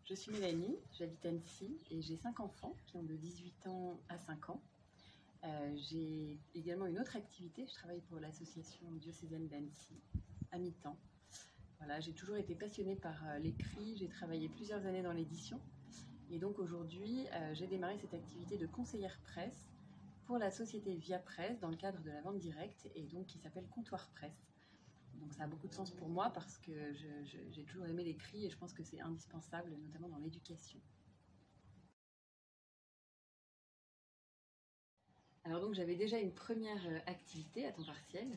Je suis Mélanie, j'habite Annecy et j'ai 5 enfants qui ont de 18 ans à 5 ans. J'ai également une autre activité, je travaille pour l'association diocésaine d'Annecy à mi-temps. Voilà, j'ai toujours été passionnée par l'écrit, j'ai travaillé plusieurs années dans l'édition et donc aujourd'hui j'ai démarré cette activité de conseillère presse pour la société Via Presse dans le cadre de la vente directe et donc qui s'appelle Comptoir Presse. Donc ça a beaucoup de sens pour moi parce que j'ai toujours aimé l'écrit et je pense que c'est indispensable, notamment dans l'éducation. Alors donc j'avais déjà une première activité à temps partiel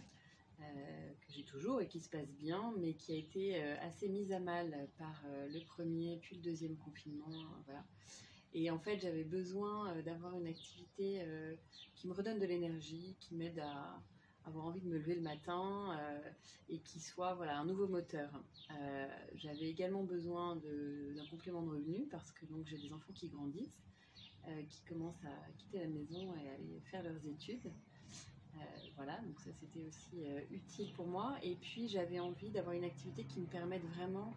que j'ai toujours et qui se passe bien, mais qui a été assez mise à mal par le premier puis le deuxième confinement. Voilà. Et en fait j'avais besoin d'avoir une activité qui me redonne de l'énergie, qui m'aide à avoir envie de me lever le matin et qui soit voilà, un nouveau moteur. J'avais également besoin d'un complément de revenu parce que donc j'ai des enfants qui grandissent, qui commencent à quitter la maison et aller faire leurs études. Voilà, donc ça c'était aussi utile pour moi. Et puis j'avais envie d'avoir une activité qui me permette vraiment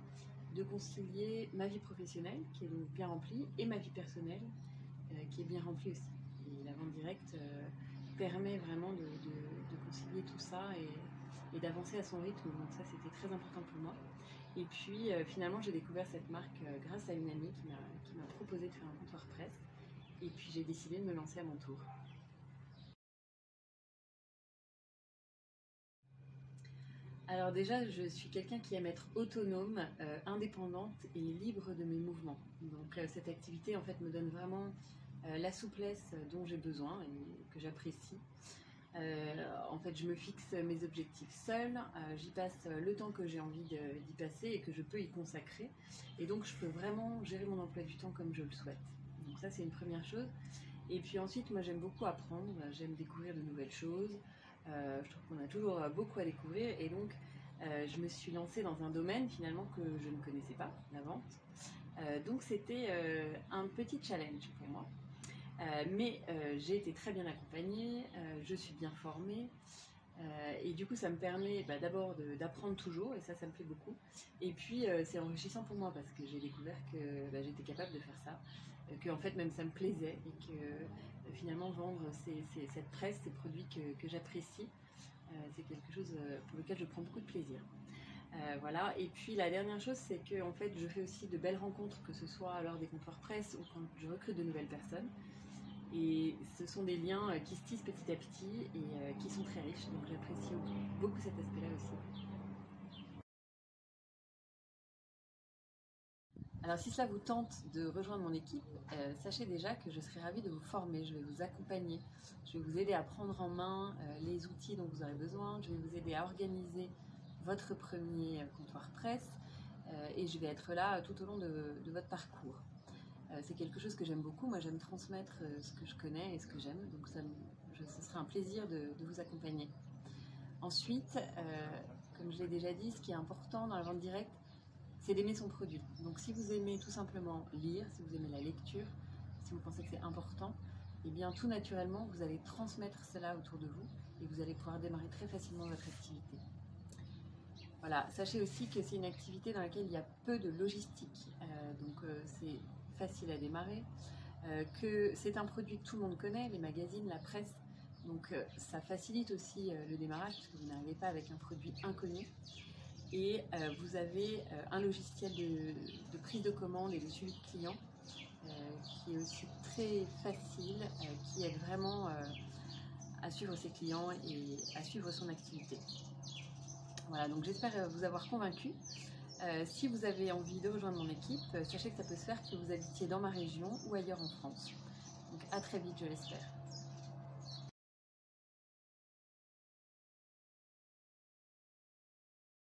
de concilier ma vie professionnelle, qui est donc bien remplie, et ma vie personnelle, qui est bien remplie aussi. Et la vente directe permet vraiment de concilier tout ça et d'avancer à son rythme. Donc ça c'était très important pour moi. Et puis finalement j'ai découvert cette marque grâce à une amie qui m'a proposé de faire un comptoir presse. Et puis j'ai décidé de me lancer à mon tour. Alors déjà, je suis quelqu'un qui aime être autonome, indépendante et libre de mes mouvements. Donc cette activité en fait me donne vraiment la souplesse dont j'ai besoin et que j'apprécie. En fait, je me fixe mes objectifs seule, j'y passe le temps que j'ai envie d'y passer et que je peux y consacrer. Et donc je peux vraiment gérer mon emploi du temps comme je le souhaite. Donc ça c'est une première chose. Et puis ensuite, moi j'aime beaucoup apprendre, j'aime découvrir de nouvelles choses. Je trouve qu'on a toujours beaucoup à découvrir et donc je me suis lancée dans un domaine finalement que je ne connaissais pas, la vente. Donc c'était un petit challenge pour moi. Mais j'ai été très bien accompagnée, je suis bien formée. Et du coup, ça me permet d'abord d'apprendre toujours, et ça me plaît beaucoup. Et puis, c'est enrichissant pour moi parce que j'ai découvert que j'étais capable de faire ça, que en fait même ça me plaisait et que finalement vendre cette presse, ces produits que j'apprécie, c'est quelque chose pour lequel je prends beaucoup de plaisir. Voilà. Et puis la dernière chose, c'est que en fait, je fais aussi de belles rencontres, que ce soit lors des comptoirs presse ou quand je recrute de nouvelles personnes. Et ce sont des liens qui se tissent petit à petit et qui sont très riches. Donc j'apprécie beaucoup cet aspect-là aussi. Alors si cela vous tente de rejoindre mon équipe, sachez déjà que je serai ravie de vous former, je vais vous accompagner, je vais vous aider à prendre en main les outils dont vous aurez besoin, je vais vous aider à organiser votre premier comptoir presse et je vais être là tout au long de votre parcours. C'est quelque chose que j'aime beaucoup, moi j'aime transmettre ce que je connais et ce que j'aime, donc ce sera un plaisir de vous accompagner. Ensuite, comme je l'ai déjà dit, ce qui est important dans la vente directe, c'est d'aimer son produit. Donc si vous aimez tout simplement lire, si vous aimez la lecture, si vous pensez que c'est important, eh bien tout naturellement, vous allez transmettre cela autour de vous et vous allez pouvoir démarrer très facilement votre activité. Voilà, sachez aussi que c'est une activité dans laquelle il y a peu de logistique, c'est facile à démarrer, que c'est un produit que tout le monde connaît, les magazines, la presse, donc ça facilite aussi le démarrage parce que vous n'arrivez pas avec un produit inconnu. Et vous avez un logiciel de prise de commande et de suivi de client qui est aussi très facile, qui aide vraiment à suivre ses clients et à suivre son activité. Voilà, donc j'espère vous avoir convaincu. Si vous avez envie de rejoindre mon équipe, sachez que ça peut se faire que vous habitiez dans ma région ou ailleurs en France. Donc à très vite, je l'espère.